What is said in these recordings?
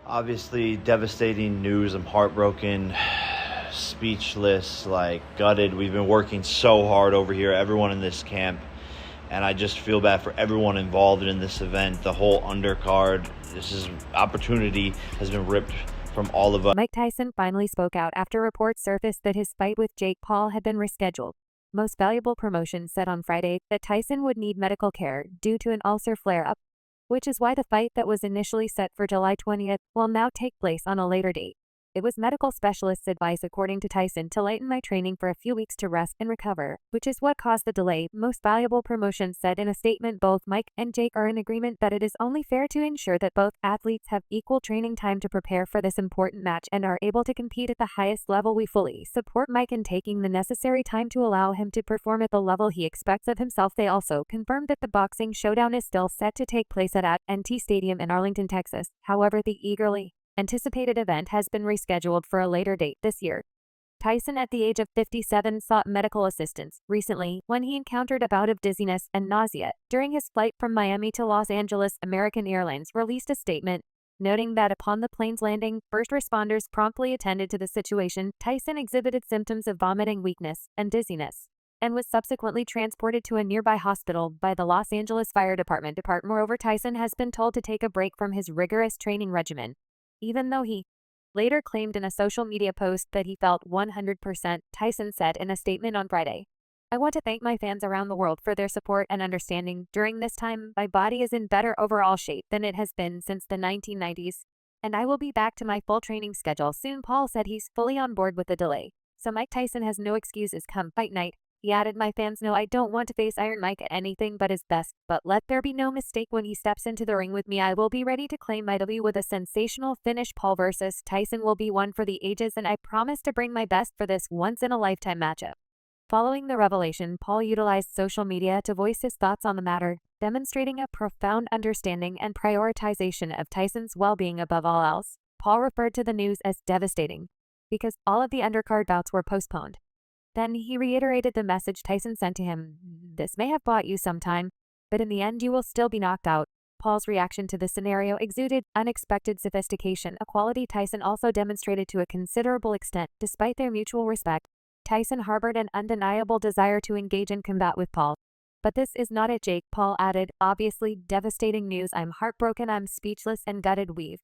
Obviously, devastating news. I'm heartbroken, speechless, like gutted. We've been working so hard over here, everyone in this camp, and I just feel bad for everyone involved in this event. The whole undercard, opportunity has been ripped from all of us. Mike Tyson finally spoke out after reports surfaced that his fight with Jake Paul had been rescheduled. Most Valuable Promotion said on Friday that Tyson would need medical care due to an ulcer flare-up, which is why the fight that was initially set for July 20th will now take place on a later date. It was medical specialists' advice, according to Tyson, to lighten my training for a few weeks to rest and recover, which is what caused the delay. Most Valuable Promotion said in a statement both Mike and Jake are in agreement that it is only fair to ensure that both athletes have equal training time to prepare for this important match and are able to compete at the highest level. We fully support Mike in taking the necessary time to allow him to perform at the level he expects of himself. They also confirmed that the boxing showdown is still set to take place at NT Stadium in Arlington, Texas. However, the eagerly anticipated event has been rescheduled for a later date this year. Tyson, at the age of 57, sought medical assistance recently when he encountered a bout of dizziness and nausea during his flight from Miami to Los Angeles. American Airlines released a statement noting that upon the plane's landing, first responders promptly attended to the situation. Tyson exhibited symptoms of vomiting, weakness, and dizziness, and was subsequently transported to a nearby hospital by the Los Angeles Fire Department. Moreover, Tyson has been told to take a break from his rigorous training regimen, even though he later claimed in a social media post that he felt 100%. Tyson said in a statement on Friday, "I want to thank my fans around the world for their support and understanding during this time. My body is in better overall shape than it has been since the 1990s, and I will be back to my full training schedule soon." Paul said he's fully on board with the delay, so Mike Tyson has no excuses come fight night. He added, "My fans know I don't want to face Iron Mike at anything but his best, but let there be no mistake, when he steps into the ring with me, I will be ready to claim my W with a sensational finish." Paul versus Tyson will be one for the ages, and I promise to bring my best for this once-in-a-lifetime matchup. Following the revelation, Paul utilized social media to voice his thoughts on the matter, demonstrating a profound understanding and prioritization of Tyson's well-being above all else. Paul referred to the news as devastating because all of the undercard bouts were postponed. Then he reiterated the message Tyson sent to him: "This may have bought you some time, but in the end you will still be knocked out." Paul's reaction to the scenario exuded unexpected sophistication, a quality Tyson also demonstrated to a considerable extent. Despite their mutual respect, Tyson harbored an undeniable desire to engage in combat with Paul. "But this is not it, Jake," Paul added. "Obviously devastating news. I'm heartbroken, I'm speechless and gutted. We've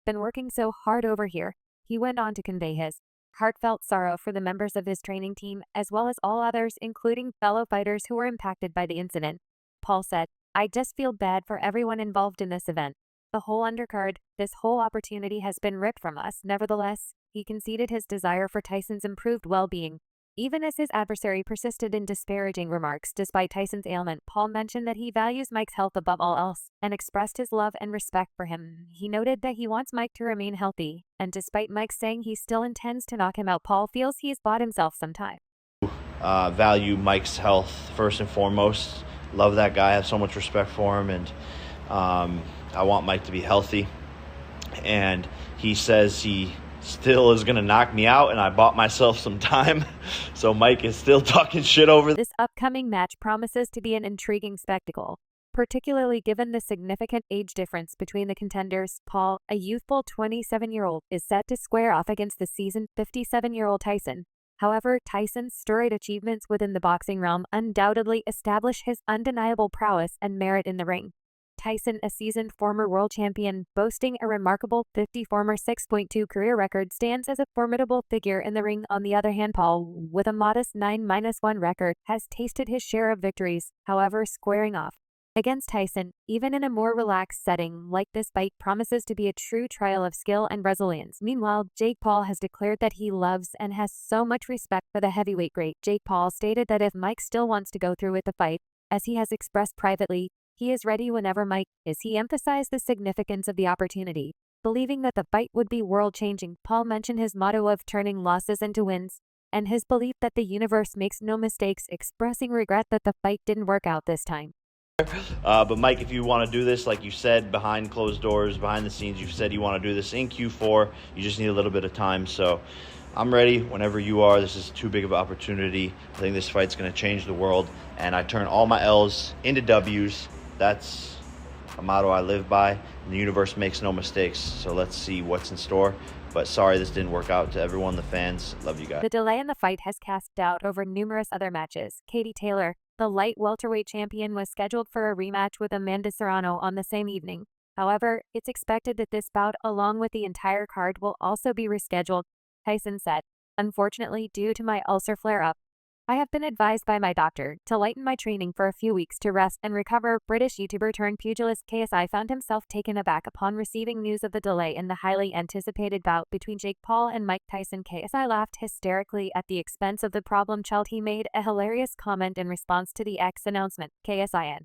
been working so hard over here." He went on to convey his heartfelt sorrow for the members of his training team, as well as all others, including fellow fighters who were impacted by the incident. Paul said, "I just feel bad for everyone involved in this event. The whole undercard, this whole opportunity has been ripped from us." Nevertheless, he conceded his desire for Tyson's improved well-being. Even as his adversary persisted in disparaging remarks despite Tyson's ailment, Paul mentioned that he values Mike's health above all else and expressed his love and respect for him. He noted that he wants Mike to remain healthy, and despite Mike saying he still intends to knock him out, Paul feels he's bought himself some time. Value Mike's health first and foremost. Love that guy. I have so much respect for him, and I want Mike to be healthy. And he says he still is going to knock me out, and I bought myself some time. So Mike is still talking shit over this upcoming match promises to be an intriguing spectacle, particularly given the significant age difference between the contenders. Paul, a youthful 27-year-old, is set to square off against the seasoned 57-year-old Tyson. However, Tyson's storied achievements within the boxing realm undoubtedly establish his undeniable prowess and merit in the ring. Tyson, a seasoned former world champion, boasting a remarkable 6.2 career record, stands as a formidable figure in the ring. On the other hand, Paul, with a modest 9-1 record, has tasted his share of victories, however, squaring off against Tyson, even in a more relaxed setting like this fight, promises to be a true trial of skill and resilience. Meanwhile, Jake Paul has declared that he loves and has so much respect for the heavyweight great. Jake Paul stated that if Mike still wants to go through with the fight, as he has expressed privately, he is ready whenever Mike is. He emphasized the significance of the opportunity, believing that the fight would be world-changing. Paul mentioned his motto of turning losses into wins, and his belief that the universe makes no mistakes, expressing regret that the fight didn't work out this time. But Mike, if you want to do this, like you said, behind closed doors, behind the scenes, you've said you want to do this in Q4. You just need a little bit of time. So I'm ready whenever you are. This is too big of an opportunity. I think this fight's going to change the world, and I turn all my L's into W's. That's a motto I live by. The universe makes no mistakes, so let's see what's in store. But sorry this didn't work out. To everyone, the fans, love you guys. The delay in the fight has cast doubt over numerous other matches. Katie Taylor, the light welterweight champion, was scheduled for a rematch with Amanda Serrano on the same evening. However, it's expected that this bout, along with the entire card, will also be rescheduled, Tyson said. Unfortunately, due to my ulcer flare-up, I have been advised by my doctor to lighten my training for a few weeks to rest and recover. British YouTuber turned pugilist KSI found himself taken aback upon receiving news of the delay in the highly anticipated bout between Jake Paul and Mike Tyson. KSI laughed hysterically at the expense of the problem child. He made a hilarious comment in response to the X announcement. KSI and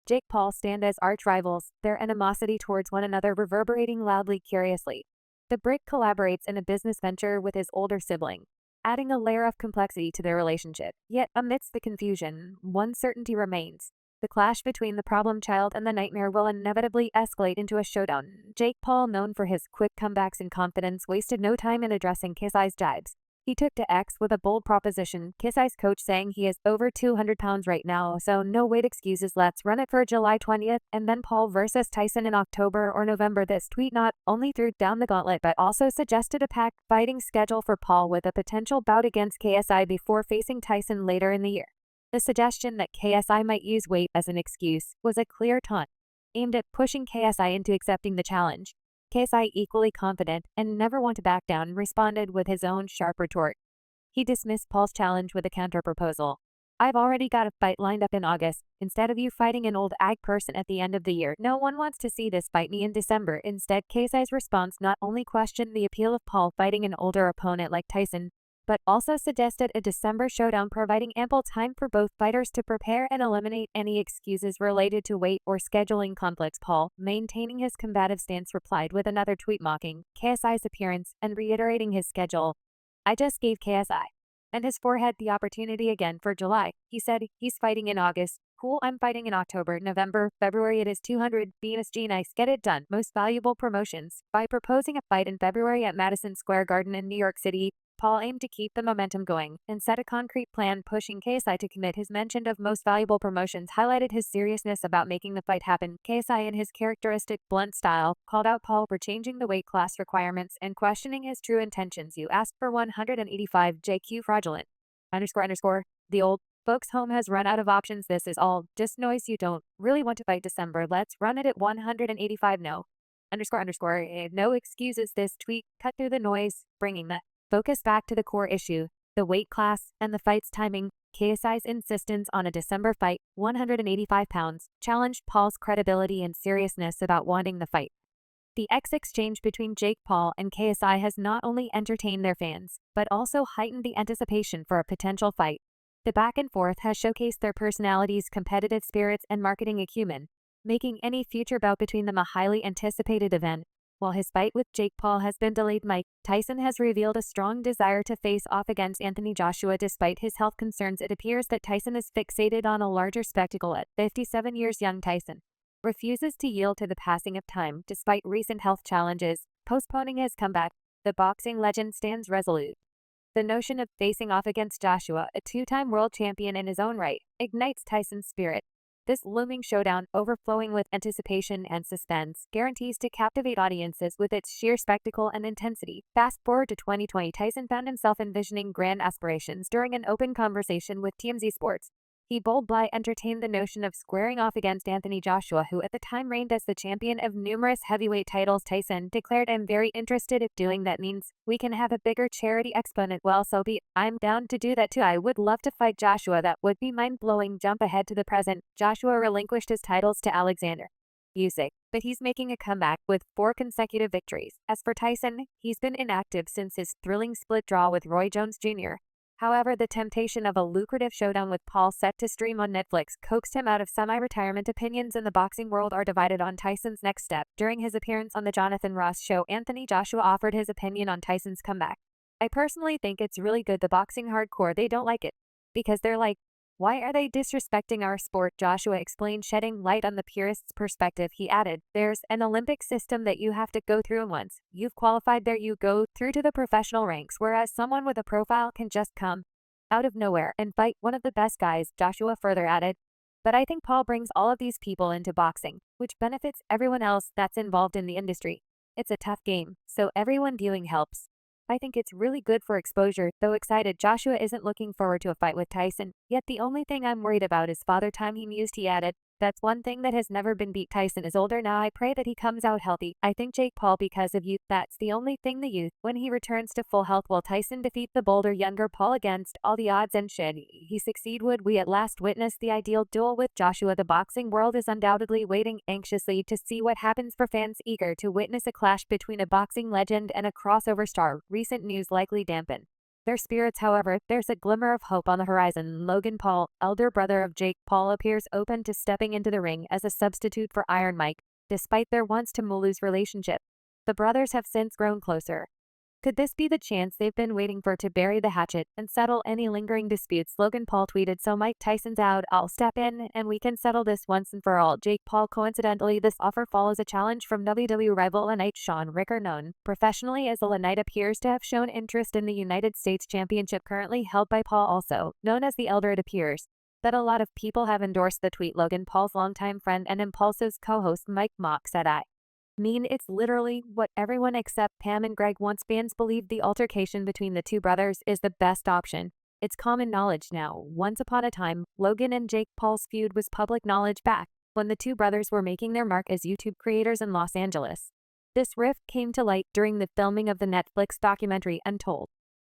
Jake Paul stand as arch rivals, their animosity towards one another reverberating loudly. Curiously, the Brit collaborates in a business venture with his older sibling, adding a layer of complexity to their relationship. Yet, amidst the confusion, one certainty remains. The clash between the problem child and the nightmare will inevitably escalate into a showdown. Jake Paul, known for his quick comebacks and confidence, wasted no time in addressing KSI's jibes. He took to X with a bold proposition, KSI's coach saying he is over 200 pounds right now, so no weight excuses. Let's run it for July 20th, and then Paul versus Tyson in October or November. This tweet not only threw down the gauntlet but also suggested a packed fighting schedule for Paul, with a potential bout against KSI before facing Tyson later in the year. The suggestion that KSI might use weight as an excuse was a clear taunt, aimed at pushing KSI into accepting the challenge. KSI, equally confident and never one to back down, responded with his own sharp retort. He dismissed Paul's challenge with a counter-proposal. I've already got a fight lined up in August. Instead of you fighting an old ag person at the end of the year, no one wants to see this fight me in December. Instead, KSI's response not only questioned the appeal of Paul fighting an older opponent like Tyson, but also suggested a December showdown, providing ample time for both fighters to prepare and eliminate any excuses related to weight or scheduling conflicts. Paul, maintaining his combative stance, replied with another tweet mocking KSI's appearance and reiterating his schedule. I just gave KSI and his forehead the opportunity again for July. He said he's fighting in August. Cool, I'm fighting in October, November, February. It is 200. Venus G. Nice. Get it done. Most valuable promotions. By proposing a fight in February at Madison Square Garden in New York City, Paul aimed to keep the momentum going and set a concrete plan, pushing KSI to commit. His mention of most valuable promotions highlighted his seriousness about making the fight happen. KSI, in his characteristic blunt style, called out Paul for changing the weight class requirements and questioning his true intentions. You asked for 185 JQ fraudulent. __. The old folks home has run out of options. This is all just noise. You don't really want to fight December. Let's run it at 185. No. __. No excuses. This tweet cut through the noise, bringing the focus back to the core issue, the weight class and the fight's timing. KSI's insistence on a December fight, 185 pounds, challenged Paul's credibility and seriousness about wanting the fight. The X exchange between Jake Paul and KSI has not only entertained their fans, but also heightened the anticipation for a potential fight. The back and forth has showcased their personalities, competitive spirits, and marketing acumen, making any future bout between them a highly anticipated event. While his fight with Jake Paul has been delayed, Mike Tyson has revealed a strong desire to face off against Anthony Joshua. Despite his health concerns, it appears that Tyson is fixated on a larger spectacle. At 57 years young, Tyson refuses to yield to the passing of time despite recent health challenges, postponing his comeback. The boxing legend stands resolute. The notion of facing off against Joshua, a two-time world champion in his own right, ignites Tyson's spirit. This looming showdown, overflowing with anticipation and suspense, guarantees to captivate audiences with its sheer spectacle and intensity. Fast forward to 2020, Tyson found himself envisioning grand aspirations during an open conversation with TMZ Sports. He boldly entertained the notion of squaring off against Anthony Joshua, who at the time reigned as the champion of numerous heavyweight titles. Tyson declared, I'm very interested if doing that means we can have a bigger charity exponent. Well, so be it. I'm down to do that too. I would love to fight Joshua. That would be mind-blowing. Jump ahead to the present. Joshua relinquished his titles to Alexander Usyk, but he's making a comeback with 4 consecutive victories. As for Tyson, he's been inactive since his thrilling split draw with Roy Jones Jr. However, the temptation of a lucrative showdown with Paul set to stream on Netflix coaxed him out of semi-retirement. Opinions in the boxing world are divided on Tyson's next step. During his appearance on the Jonathan Ross show, Anthony Joshua offered his opinion on Tyson's comeback. I personally think it's really good. The boxing hardcore, they don't like it. Because they're like, why are they disrespecting our sport? Joshua explained, shedding light on the purist's perspective. He added, there's an Olympic system that you have to go through, and once you've qualified there, you go through to the professional ranks, whereas someone with a profile can just come out of nowhere and fight one of the best guys. Joshua further added, But I think Paul brings all of these people into boxing, which benefits everyone else that's involved in the industry. It's a tough game, so everyone viewing helps. I think it's really good for exposure, though excited Joshua isn't looking forward to a fight with Tyson. Yet the only thing I'm worried about is father time, he mused. He added, "That's one thing that has never been beat. Tyson is older now. I pray that he comes out healthy. I think Jake Paul because of youth. That's the only thing, the youth. When he returns to full health, will Tyson defeat the bolder, younger Paul against all the odds, and should he succeed, would we at last witness the ideal duel with Joshua? The boxing world is undoubtedly waiting anxiously to see what happens, for fans eager to witness a clash between a boxing legend and a crossover star. Recent news likely dampen their spirits. However, there's a glimmer of hope on the horizon. Logan Paul, elder brother of Jake Paul, appears open to stepping into the ring as a substitute for Iron Mike, despite their once tumultuous relationship. The brothers have since grown closer. Could this be the chance they've been waiting for to bury the hatchet and settle any lingering disputes? Logan Paul tweeted, "So Mike Tyson's out, I'll step in and we can settle this once and for all." Jake Paul. Coincidentally, this offer follows a challenge from WWE rival LA Shawn Ricker, known professionally as LA Knight, appears to have shown interest in the United States Championship currently held by Paul, also known as the Elder. It appears that a lot of people have endorsed the tweet. Logan Paul's longtime friend and Impulse's co-host Mike Mock said, "I mean, it's literally what everyone except Pam and Greg wants. Fans believe the altercation between the two brothers is the best option. It's common knowledge now. Once upon a time, Logan and Jake Paul's feud was public knowledge back when the two brothers were making their mark as YouTube creators in Los Angeles. This rift came to light during the filming of the Netflix documentary Untold,